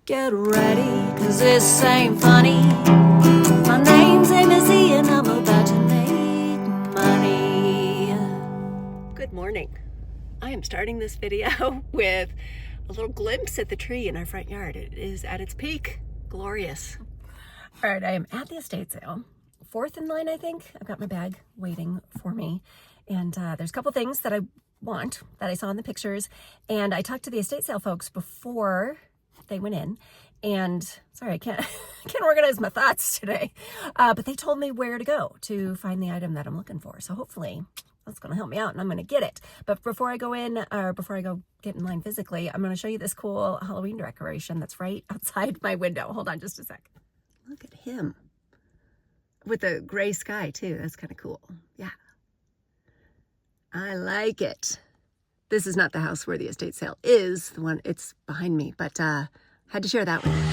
Get ready, cause this ain't funny. My name's Amy and I'm about to make money. Good morning. I am starting this video with a little glimpse at the tree in our front yard. It is at its peak. Glorious. All right, I am at the estate sale. Fourth in line, I think. I've got my bag waiting for me. And there's a couple things that I want that I saw in the pictures. And I talked to the estate sale folks before they went in, and sorry, I can't organize my thoughts today, but they told me where to go to find the item that I'm looking for. So hopefully that's going to help me out and I'm going to get it. But before I go in, or before I go get in line physically, I'm going to show you this cool Halloween decoration that's right outside my window. Hold on just a sec. Look at him with the gray sky too. That's kind of cool. Yeah, I like it. This is not the house where the estate sale is, the one, it's behind me, but had to share that with you.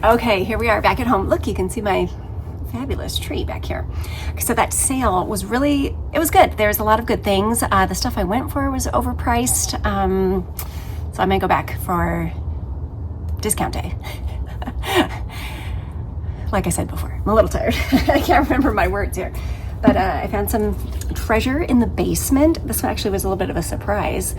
Okay, here we are back at home. Look, you can see my fabulous tree back here. So that sale was really, it was good. There's a lot of good things. The stuff I went for was overpriced. So I may go back for discount day. Like I said before, I'm a little tired. I can't remember my words here. But I found some treasure in the basement. This one actually was a little bit of a surprise.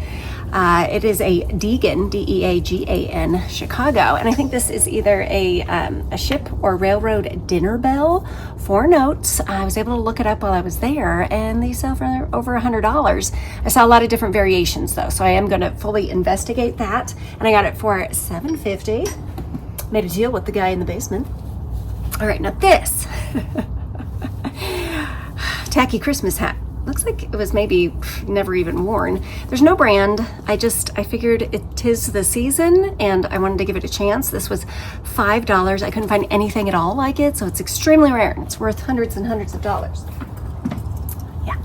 It is a Deegan, D-E-A-G-A-N, Chicago. And I think this is either a ship or railroad dinner bell. 4 notes. I was able to look it up while I was there, and they sell for over $100. I saw a lot of different variations though, so I am gonna fully investigate that. And I got it for $7.50. Made a deal with the guy in the basement. All right, now this. Tacky Christmas hat. Looks like it was maybe never even worn. There's no brand. I figured it is the season and I wanted to give it a chance. This was $5. I couldn't find anything at all like it, so it's extremely rare and it's worth hundreds and hundreds of dollars. Yeah.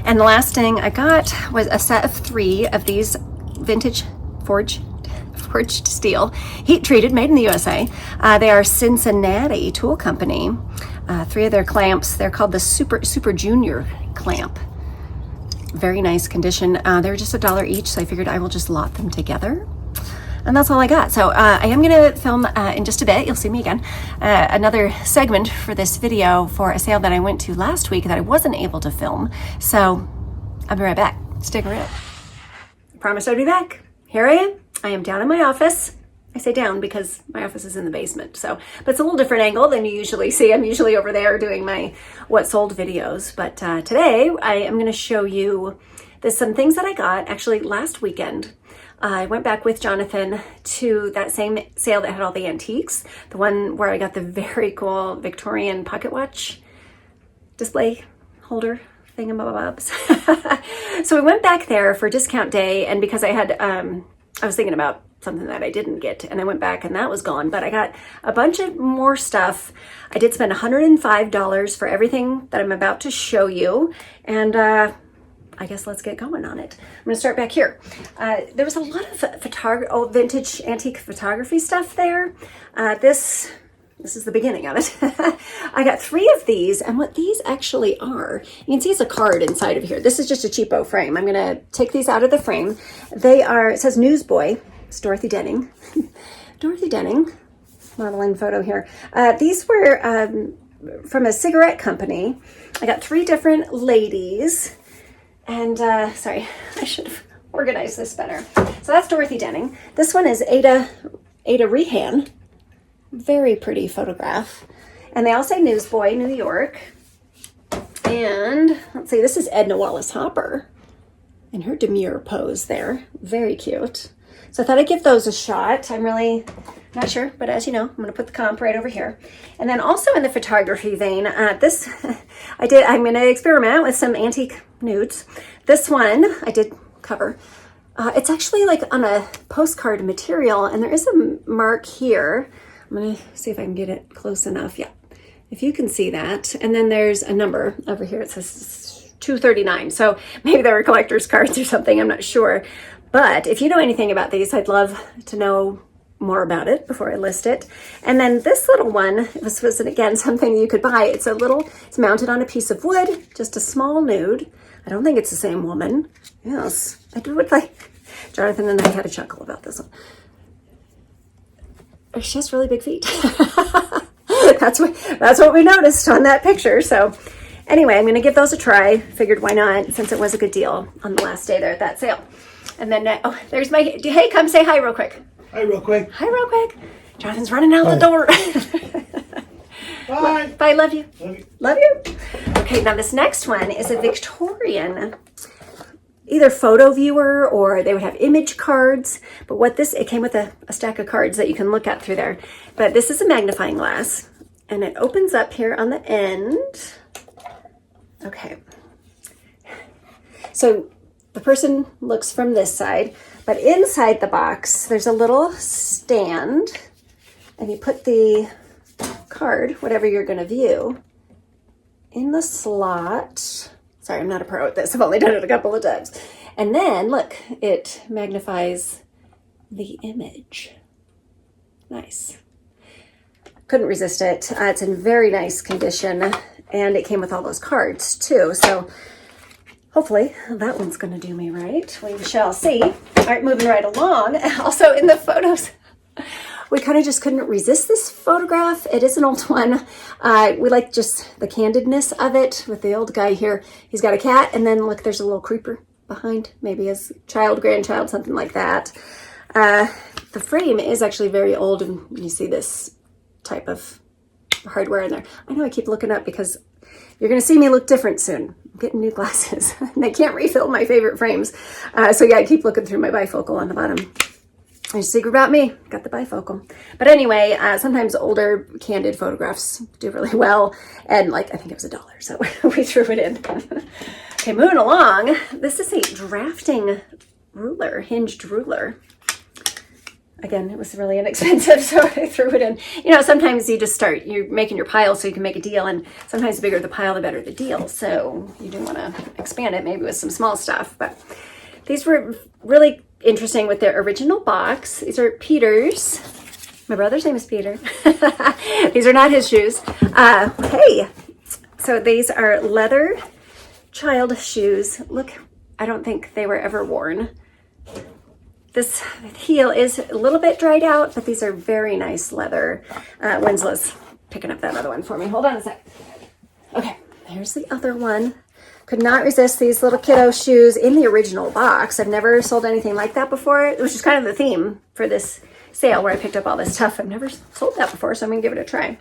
And the last thing I got was a set of 3 of these vintage forged steel, heat treated, made in the USA. They are Cincinnati Tool Company. 3 of their clamps. They're called the Super Junior clamp. Very nice condition. They're just $1 each, so I figured I will just lot them together. And that's all I got. So I am gonna film in just a bit. You'll see me again. Another segment for this video for a sale that I went to last week that I wasn't able to film. So I'll be right back. Stick around. I promised I'd be back. Here I am. I am down in my office. I say down because my office is in the basement. So, but it's a little different angle than you usually see. I'm usually over there doing my what sold videos. But today I am going to show you some things that I got actually last weekend. I went back with Jonathan to that same sale that had all the antiques. The one where I got the very cool Victorian pocket watch display holder thingamabobs. So we went back there for discount day, and because I had, I was thinking about something that I didn't get, and I went back and that was gone, but I got a bunch of more stuff. I did spend $105 for everything that I'm about to show you, and I guess let's get going on it. I'm gonna start back here. There was a lot of vintage antique photography stuff there. This is the beginning of it. I got 3 of these, and what these actually are, you can see it's a card inside of here. This is just a cheapo frame. I'm gonna take these out of the frame. They are, it says Newsboy. It's Dorothy Denning. Dorothy Denning, modeling photo here. These were from a cigarette company. I got 3 different ladies, and sorry, I should have organize this better. So that's Dorothy Denning. This one is Ada Rehan. Very pretty photograph. And they all say Newsboy, New York. And let's see, this is Edna Wallace Hopper in her demure pose there. Very cute. So I thought I'd give those a shot. I'm really not sure, but as you know, I'm going to put the comp right over here. And then also in the photography vein, I'm going to experiment with some antique nudes. This one I did cover. It's actually like on a postcard material, and there is a mark here. I'm going to see if I can get it close enough. Yeah, if you can see that. And then there's a number over here. It says 239. So maybe they were collector's cards or something. I'm not sure. But if you know anything about these, I'd love to know more about it before I list it. And then this little one, this was again something you could buy. It's mounted on a piece of wood, just a small nude. I don't think it's the same woman. Yes, I do would like. Jonathan and I had a chuckle about this one. She has really big feet. That's what we noticed on that picture. So anyway, I'm going to give those a try. Figured why not, since it was a good deal on the last day there at that sale. And then, oh, there's my, hey, come say hi real quick. Hi real quick. Hi real quick. Jonathan's running out the door. Bye. Bye, love you. Love you. Love you. Okay, now this next one is a Victorian, either photo viewer or they would have image cards. But it came with a stack of cards that you can look at through there. But this is a magnifying glass and it opens up here on the end. Okay. So the person looks from this side, but inside the box, there's a little stand and you put the card, whatever you're going to view, in the slot. Sorry, I'm not a pro at this. I've only done it a couple of times. And then look, it magnifies the image. Nice. Couldn't resist it. It's in very nice condition and it came with all those cards too. So hopefully that one's going to do me right. We shall see. All right, moving right along. Also in the photos, we kind of just couldn't resist this photograph. It is an old one. We like just the candidness of it with the old guy here. He's got a cat, and then look, there's a little creeper behind, maybe his child, grandchild, something like that. The frame is actually very old, and you see this type of hardware in there. I know I keep looking up because you're going to see me look different soon. I'm getting new glasses. They can't refill my favorite frames. So yeah, I keep looking through my bifocal on the bottom. There's a secret about me, got the bifocal. But anyway, sometimes older candid photographs do really well. And like, I think it was $1, so we threw it in. Okay, moving along. This is a drafting ruler, hinged ruler. Again, it was really inexpensive, so I threw it in. You know, sometimes you're making your pile so you can make a deal, and sometimes the bigger the pile, the better the deal. So you do want to expand it maybe with some small stuff. But these were really interesting with their original box. These are Peter's. My brother's name is Peter. These are not his shoes. Hey, so these are leather child shoes. Look, I don't think they were ever worn. This heel is a little bit dried out, but these are very nice leather. Winslow's picking up that other one for me. Hold on a sec. Okay, here's the other one. Could not resist these little kiddo shoes in the original box. I've never sold anything like that before. It was just kind of the theme for this sale where I picked up all this stuff. I've never sold that before, so I'm gonna give it a try.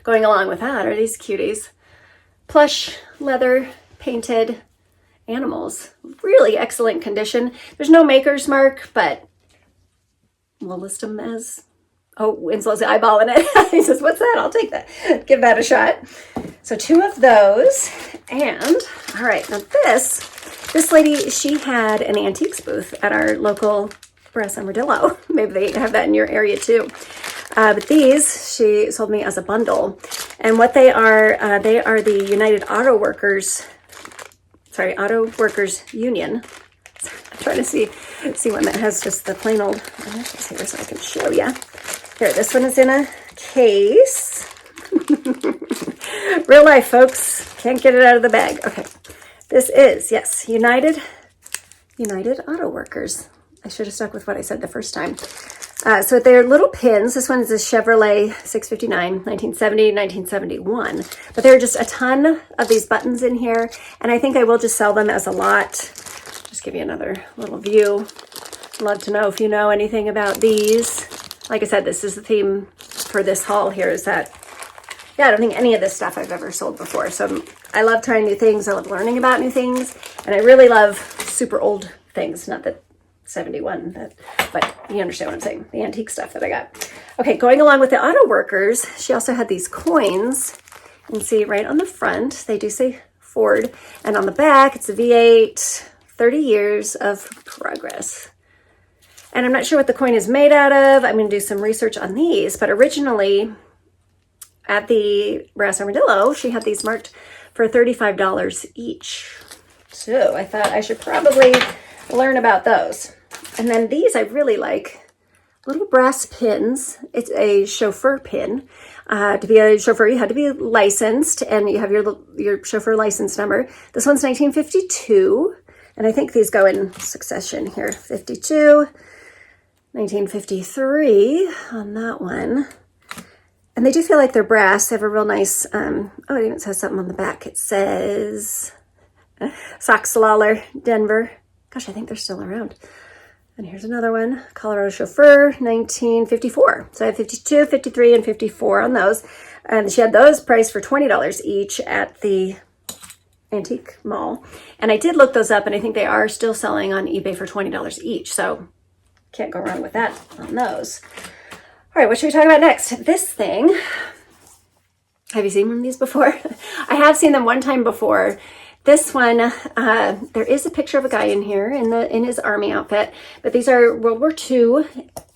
Going along with that are these cuties. Plush, leather, painted animals. Really excellent condition. There's no maker's mark, but we'll list them as, oh, Winslow's eyeballing it. He says, what's that? I'll take that. Give that a shot. So 2 of those. And all right, now this lady, she had an antiques booth at our local Brass Armadillo. Maybe they have that in your area too. But these she sold me as a bundle. And what they are the United Auto Workers Union. I'm trying to see one that has just the plain old, let's see here so I can show you. Here, this one is in a case. Real life, folks. Can't get it out of the bag. Okay. This is, yes, United Auto Workers. I should have stuck with what I said the first time. So they're little pins. This one is a Chevrolet 659, 1970, 1971. But there are just a ton of these buttons in here. And I think I will just sell them as a lot. Just just give you another little view. Love to know if you know anything about these. Like I said, this is the theme for this haul here, is that, yeah, I don't think any of this stuff I've ever sold before. So I love trying new things. I love learning about new things. And I really love super old things. Not that 71, but you understand what I'm saying. The antique stuff that I got. Okay, going along with the auto workers, she also had these coins. You can see right on the front, they do say Ford. And on the back, it's a V8, 30 years of progress. And I'm not sure what the coin is made out of. I'm going to do some research on these. But originally, at the Brass Armadillo, she had these marked for $35 each. So I thought I should probably learn about those. And then these I really like. Little brass pins. It's a chauffeur pin. To be a chauffeur, you had to be licensed, and you have your chauffeur license number. This one's 1952, and I think these go in succession here. 52. 1953 on that one. And they do feel like they're brass. They have a real nice, oh, it even says something on the back. It says Soxlawler, Denver. Gosh, I think they're still around. And here's another one, Colorado Chauffeur, 1954. So I have 52, 53, and 54 on those. And she had those priced for $20 each at the antique mall. And I did look those up, and I think they are still selling on eBay for $20 each. So can't go wrong with that on those. All right, what should we talk about next? This thing. Have you seen one of these before? I have seen them one time before. This one, there is a picture of a guy in here in his army outfit, but these are World War II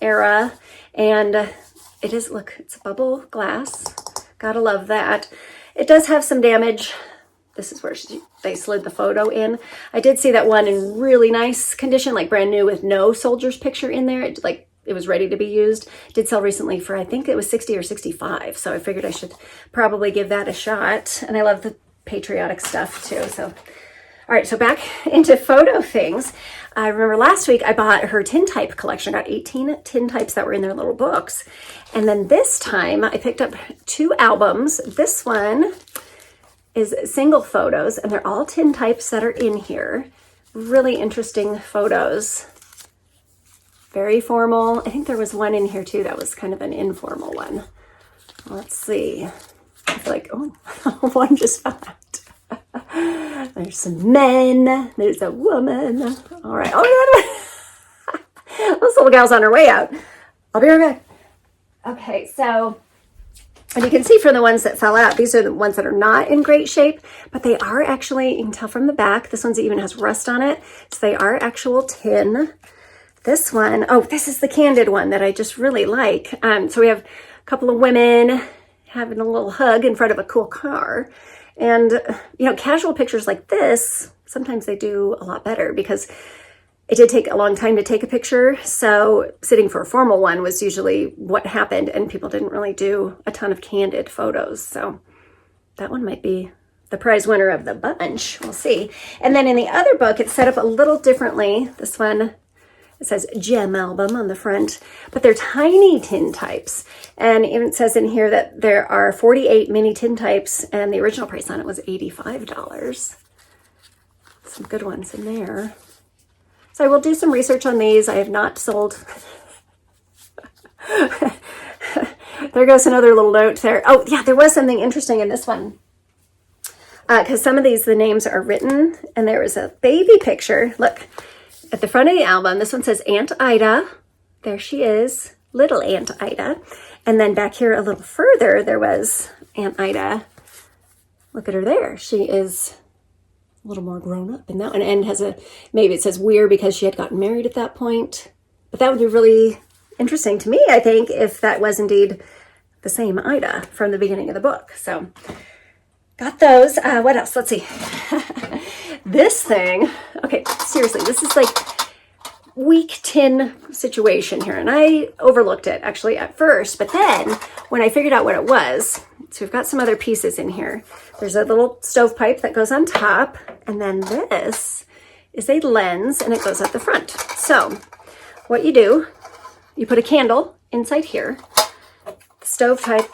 era, and it is, look, it's bubble glass. Gotta love that. It does have some damage. This is where they slid the photo in. I did see that one in really nice condition, like brand new with no soldier's picture in there. It was ready to be used. It did sell recently for, I think it was 60 or 65. So I figured I should probably give that a shot. And I love the patriotic stuff too. So, all right, so back into photo things. I remember last week I bought her tintype collection. I got 18 tintypes that were in their little books. And then this time I picked up 2 albums. This one is single photos, and they're all tintypes that are in here. Really interesting photos. Very formal. I think there was one in here too that was kind of an informal one. Let's see. I feel like, oh, one just fell out. There's some men. There's a woman. All right. Oh, this little gal's on her way out. I'll be right back. Okay, so, and you can see from the ones that fell out, these are the ones that are not in great shape, but they are actually, you can tell from the back, this one's even has rust on it, so they are actual tin. This one, oh, this is the candid one that I just really like. So we have a couple of women having a little hug in front of a cool car. And, you know, casual pictures like this, sometimes they do a lot better because it did take a long time to take a picture. So sitting for a formal one was usually what happened, and people didn't really do a ton of candid photos. So that one might be the prize winner of the bunch. We'll see. And then in the other book, it's set up a little differently. This one, it says Gem Album on the front, but they're tiny tintypes. And even it says in here that there are 48 mini tintypes, and the original price on it was $85. Some good ones in there. So I will do some research on these. I have not sold. There goes another little note there. Oh yeah, there was something interesting in this one. Because some of these, the names are written, and there was a baby picture. Look. At the front of the album, this one says Aunt Ida. There she is, little Aunt Ida. And then back here a little further, there was Aunt Ida. Look at her there. She is a little more grown up in that one. And has a, maybe it says weird because she had gotten married at that point. But that would be really interesting to me, I think, if that was indeed the same Ida from the beginning of the book. So got those. What else? Let's see. This thing, okay, seriously, this is like weak tin situation here. And I overlooked it actually at first, but then when I figured out what it was, so we've got some other pieces in here. There's a little stovepipe that goes on top, and then this is a lens, and it goes at the front. So what you do, you put a candle inside here, stovepipe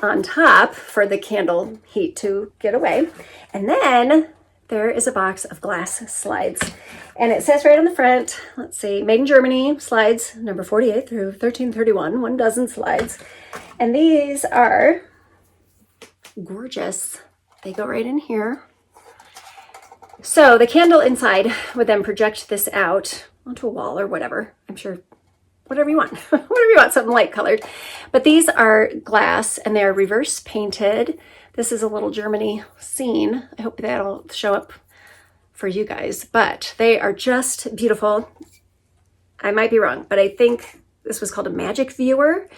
on top for the candle heat to get away. And then there is a box of glass slides. And it says right on the front, let's see, made in Germany, slides number 48 through 1331, 1 dozen slides. And these are gorgeous. They go right in here. So the candle inside would then project this out onto a wall or whatever. I'm sure, whatever you want, whatever you want, something light colored. But these are glass and they're reverse painted. This is a little Germany scene. I hope that'll show up for you guys, but they are just beautiful. I might be wrong, but I think this was called a magic viewer.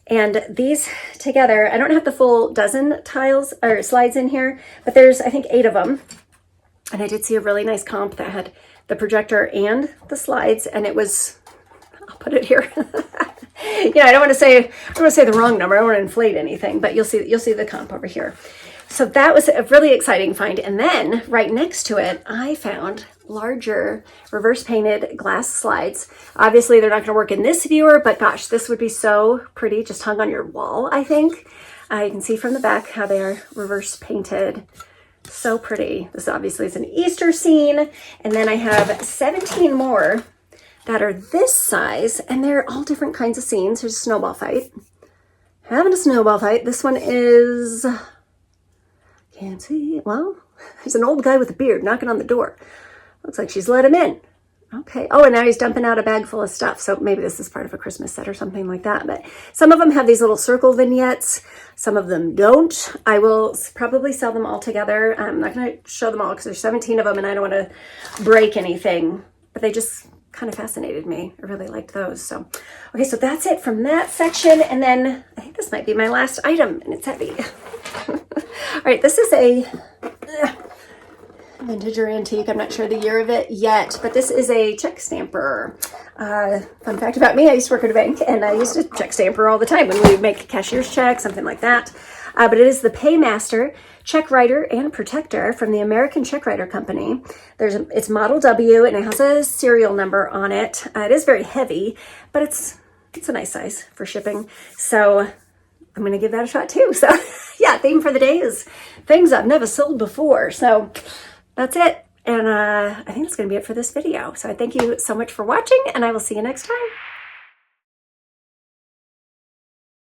And these together, I don't have the full dozen tiles or slides in here, but there's, I think, 8 of them. And I did see a really nice comp that had the projector and the slides, and it was, I'll put it here. Yeah, I don't want to say the wrong number. I don't want to inflate anything, but you'll see the comp over here. So that was a really exciting find. And then right next to it, I found larger reverse painted glass slides. Obviously, they're not going to work in this viewer, but gosh, this would be so pretty just hung on your wall, I think. You can see from the back how they are reverse painted. So pretty. This obviously is an Easter scene. And then I have 17 more that are this size, and they're all different kinds of scenes. There's a snowball fight. Having a snowball fight. This one is, can't see, well, there's an old guy with a beard knocking on the door. Looks like she's let him in. Okay. Oh, and now he's dumping out a bag full of stuff. So maybe this is part of a Christmas set or something like that. But some of them have these little circle vignettes. Some of them don't. I will probably sell them all together. I'm not going to show them all because there's 17 of them and I don't want to break anything. But they just kind of fascinated me. I really liked those. So, okay, so that's it from that section. And then I think this might be my last item, and it's heavy. All right, this is a vintage or antique. I'm not sure the year of it yet, but this is a check stamper. Fun fact about me, I used to work at a bank, and I used a check stamper all the time when we would make cashier's checks, something like that. But it is the Paymaster check writer and protector from the American Check Writer Company. It's model W, and it has a serial number on it. It is very heavy, but it's a nice size for shipping. So I'm going to give that a shot too. So yeah, theme for the day is things I've never sold before. So that's it. And I think that's going to be it for this video. So I thank you so much for watching, and I will see you next time.